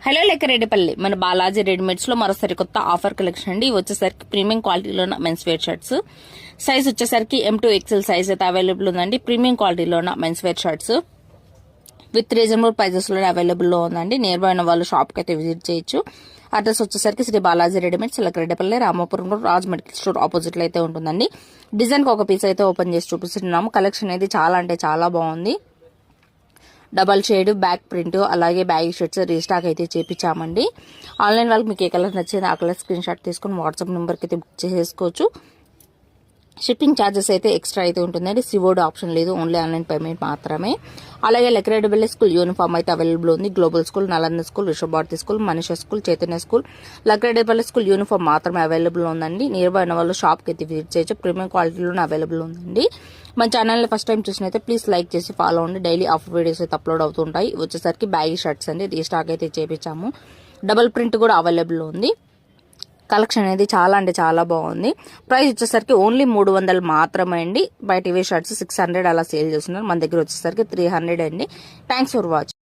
Hello లెక్కరెడ్డిపల్లి మన Balaji readymades లో మరో సరికొత్త ఆఫర్ కలెక్షన్ అండి. ఇవి వచ్చేసరికి ప్రీమియం క్వాలిటీలో మెన్స్ వేర్ షర్ట్స్. సైజ్ వచ్చేసరికి M2 XL సైజ్ అయితే అవైలబుల్ ఉందండి. ప్రీమియం క్వాలిటీలో men's wear shirts with reasonable prices లో అవైలబుల్ లో ఉందండి. నియర్ బై ఉన్న వాళ్ళు షాప్ కి అయితే విజిట్ చేయొచ్చు. అడ్రస్ వచ్చేసరికి Shri Balaji readymades, Lakkireddipalli, Ramapuram road, Raj medical store opposite లో అయితే ఉంటుందండి. డిజైన్ కి ఒక పీస్ అయితే ఓపెన్ చేసి చూపిస్తున్నాము. కలెక్షన్ అనేది చాలా అంటే చాలా బాగుంది. డబల్ షేడ్ బ్యాక్ ప్రింట్ అలాగే బ్యాగ్ షర్ట్స్ రీస్టాక్ అయితే చేపించామండి. ఆన్లైన్ వాళ్ళకి మీకు ఏ కలర్ నచ్చింది ఆ కలర్ స్క్రీన్ షాట్ తీసుకుని వాట్సాప్ నెంబర్కి అయితే బుక్ చేసేసుకోవచ్చు. షిప్పింగ్ ఛార్జెస్ అయితే ఎక్స్ట్రా అయితే ఉంటుందండి. సివోడ్ ఆప్షన్ లేదు, ఓన్లీ ఆన్లైన్ పేమెంట్ మాత్రమే. అలాగే లెక్కరెడ్డిపల్లి స్కూల్ యూనిఫామ్ అయితే అవైలబుల్ ఉంది. Global school, Nalanda school, Vishwabharati school, Manisha school, Chaitanya school, Lakkireddipalli school uniform మాత్రమే అవైలబుల్ ఉందండి. నియర్ బై ఉన్న వాళ్ళు షాప్కి అయితే విజిట్ చేయొచ్చు. ప్రీమియం క్వాలిటీలోనే అవైలబుల్ ఉందండి. మన ఛానల్ని ఫస్ట్ టైం చూసినైతే ప్లీజ్ లైక్ చేసి ఫాలో అవ్వండి. డైలీ ఆఫర్ వీడియోస్ అయితే అప్లోడ్ అవుతుంటాయి. వచ్చేసరికి బ్యాగీ షర్ట్స్ అండి, రీస్టాక్ అయితే చేపించాము. డబల్ ప్రింట్ కూడా అవైలబుల్ ఉంది. కలెక్షన్ అనేది చాలా అంటే చాలా బాగుంది. ప్రైస్ వచ్చేసరికి ఓన్లీ 300 మాత్రమే అండి. బయట ఇవే షర్ట్స్ 600 అలా సేల్ చేస్తున్నారు. మన దగ్గర వచ్చేసరికి 300 అండి. Thanks for watching.